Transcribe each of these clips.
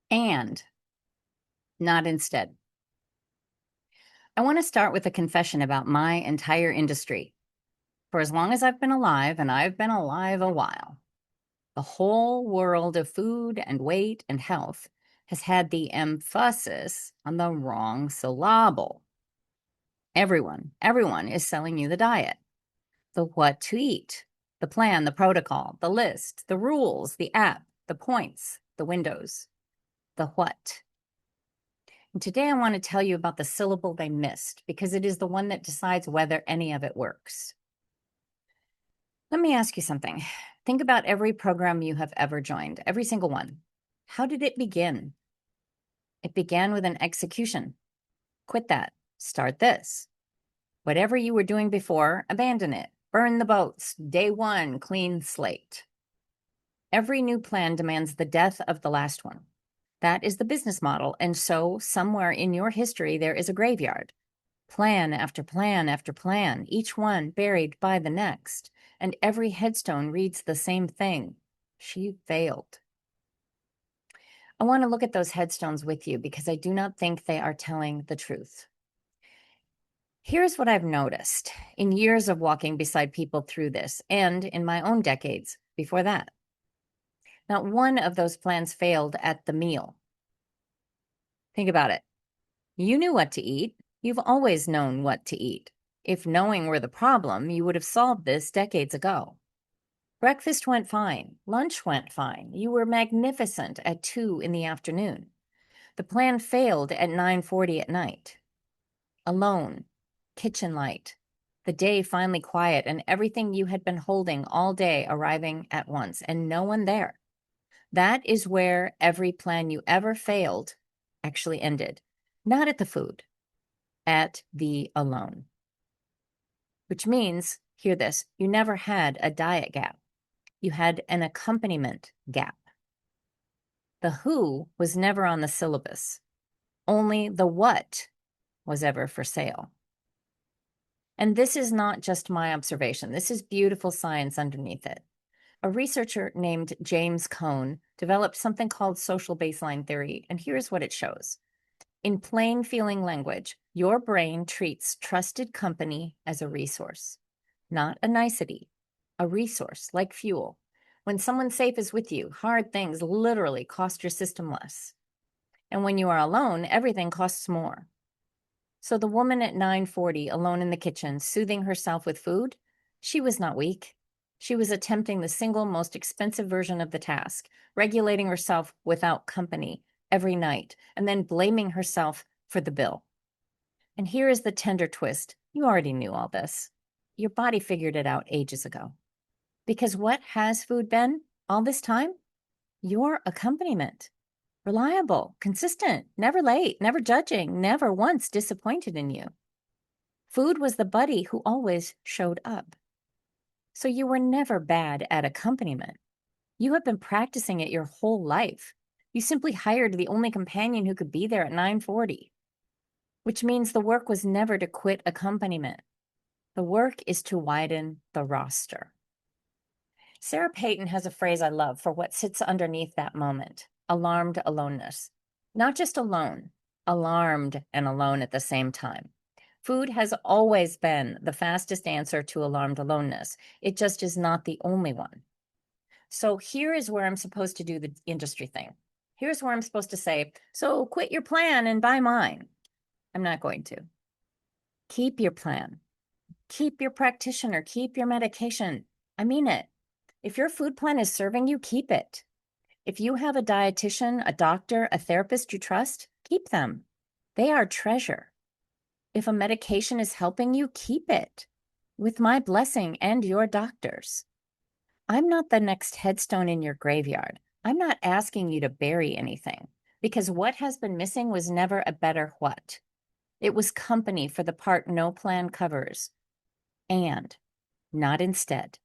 and not instead. I want to start with a confession about my entire industry. For as long as I've been alive, and I've been alive a while, the whole world of food and weight and health has had the emphasis on the wrong syllable. Everyone is selling you the diet, the what to eat, the plan, the protocol, the list, the rules, the app, the points, the windows, the what. And today I want to tell you about the syllable they missed because it is the one that decides whether any of it works. Let me ask you something. Think about every program you have ever joined, every single one. How did it begin? It began with an execution. Quit that. Start this. Whatever you were doing before, abandon it. Burn the boats. Day one, clean slate. Every new plan demands the death of the last one. That is the business model. And so somewhere in your history, there is a graveyard. Plan after plan after plan, each one buried by the next. And every headstone reads the same thing. She failed. I want to look at those headstones with you because I do not think they are telling the truth. Here's what I've noticed in years of walking beside people through this and in my own decades before that. Not one of those plans failed at the meal. Think about it. You knew what to eat. You've always known what to eat. If knowing were the problem, you would have solved this decades ago. Breakfast went fine. Lunch went fine. You were magnificent at 2 in the afternoon. The plan failed at 9:40 at night. Alone, kitchen light, the day finally quiet, and everything you had been holding all day arriving at once, and no one there. That is where every plan you ever failed actually ended. Not at the food, at the alone. Which means, hear this, you never had a diet gap. You had an accompaniment gap. The who was never on the syllabus. Only the what was ever for sale. And this is not just my observation. This is beautiful science underneath it. A researcher named James Coan developed something called social baseline theory, and here's what it shows. In plain feeling language, your brain treats trusted company as a resource, not a nicety, a resource like fuel. When someone safe is with you, hard things literally cost your system less. And when you are alone, everything costs more. So the woman at 9:40, alone in the kitchen, soothing herself with food, she was not weak. She was attempting the single most expensive version of the task, regulating herself without company every night, and then blaming herself for the bill. And here is the tender twist. You already knew all this. Your body figured it out ages ago. Because what has food been all this time? Your accompaniment. Reliable, consistent, never late, never judging, never once disappointed in you. Food was the buddy who always showed up. So you were never bad at accompaniment. You have been practicing it your whole life. You simply hired the only companion who could be there at 9:40, which means the work was never to quit accompaniment. The work is to widen the roster. Sarah Peyton has a phrase I love for what sits underneath that moment. Alarmed aloneness. Not just alone, alarmed and alone at the same time. Food has always been the fastest answer to alarmed aloneness. It just is not the only one. So here is where I'm supposed to do the industry thing. Here's where I'm supposed to say, so quit your plan and buy mine. I'm not going to. Keep your plan. Keep your practitioner. Keep your medication. I mean it. If your food plan is serving you, keep it. If you have a dietitian, a doctor, a therapist you trust, keep them. They are treasure. If a medication is helping you, keep it. With my blessing and your doctor's. I'm not the next headstone in your graveyard. I'm not asking you to bury anything, because what has been missing was never a better what. It was company for the part no plan covers. And not instead.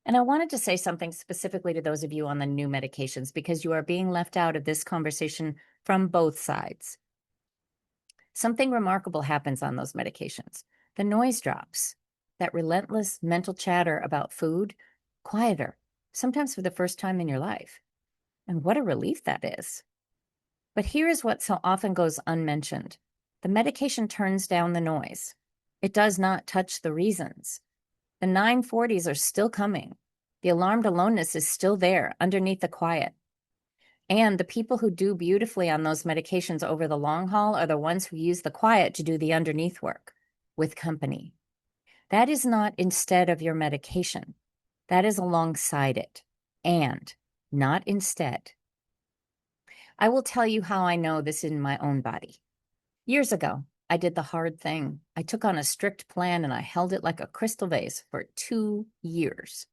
And I wanted to say something specifically to those of you on the new medications because you are being left out of this conversation from both sides. Something remarkable happens on those medications. The noise drops. That relentless mental chatter about food, quieter, sometimes for the first time in your life. And what a relief that is. But here is what so often goes unmentioned. The medication turns down the noise. It does not touch the reasons. The 940s are still coming. The alarmed aloneness is still there underneath the quiet. And the people who do beautifully on those medications over the long haul are the ones who use the quiet to do the underneath work with company. That is not instead of your medication. That is alongside it and not instead. I will tell you how I know this in my own body. Years ago, I did the hard thing. I took on a strict plan and I held it like a crystal vase for 2 years,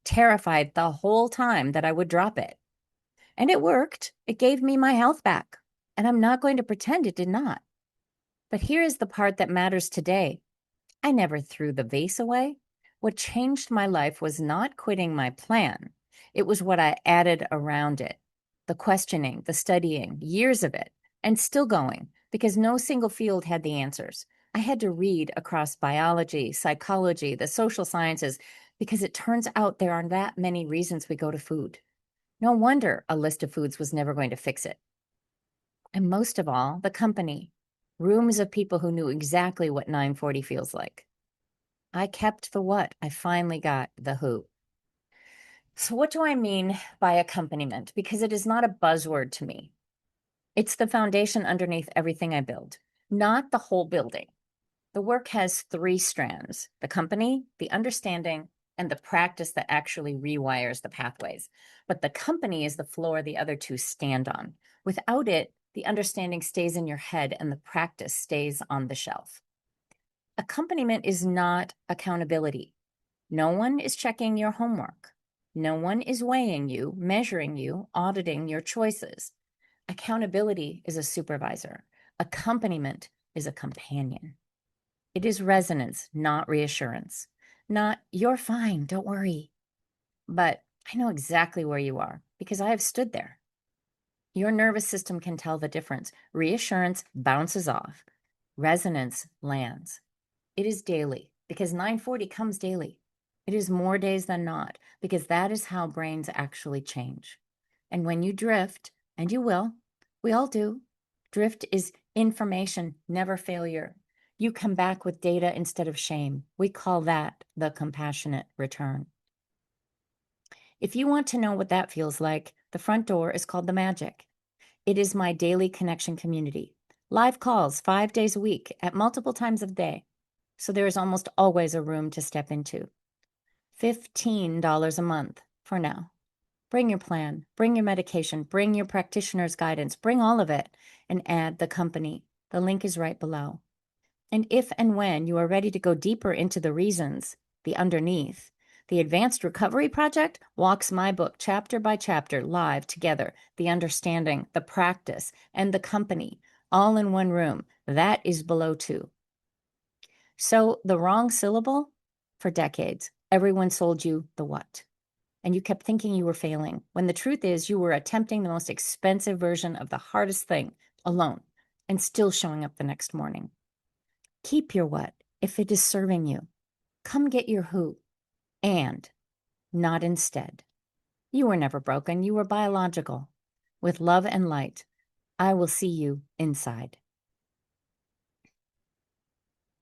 terrified the whole time that I would drop it. And it worked. It gave me my health back. And I'm not going to pretend it did not. But here is the part that matters today. I never threw the vase away. What changed my life was not quitting my plan. It was what I added around it. The questioning, the studying, years of it, and still going, because no single field had the answers. I had to read across biology, psychology, the social sciences, because it turns out there aren't that many reasons we go to food. No wonder a list of foods was never going to fix it. And most of all, the company. Rooms of people who knew exactly what 940 feels like. I kept the what. I finally got the who. So what do I mean by accompaniment? Because it is not a buzzword to me. It's the foundation underneath everything I build, not the whole building. The work has 3 strands: the company, the understanding, and the practice that actually rewires the pathways. But the company is the floor the other 2 stand on. Without it, the understanding stays in your head and the practice stays on the shelf. Accompaniment is not accountability. No one is checking your homework. No one is weighing you, measuring you, auditing your choices. Accountability is a supervisor. Accompaniment is a companion. It is resonance, not reassurance. Not, you're fine, don't worry. But I know exactly where you are because I have stood there. Your nervous system can tell the difference. Reassurance bounces off. Resonance lands. It is daily because 940 comes daily. It is more days than not because that is how brains actually change. And when you drift, and you will, we all do, drift is information, never failure. You come back with data instead of shame. We call that the compassionate return. If you want to know what that feels like, the front door is called the magic. It is my daily connection community. Live calls 5 days a week at multiple times of the day. So there is almost always a room to step into. $15 a month for now. Bring your plan, bring your medication, bring your practitioner's guidance, bring all of it, and add the company. The link is right below. And if and when you are ready to go deeper into the reasons, the underneath, the Advanced Recovery Project walks my book chapter by chapter live together, the understanding, the practice, and the company, all in one room. That is below 2. So the wrong syllable, for decades, everyone sold you the what. And you kept thinking you were failing, when the truth is you were attempting the most expensive version of the hardest thing alone and still showing up the next morning. Keep your what if it is serving you. Come get your who, and not instead. You were never broken. You were biological. With love and light, I will see you inside.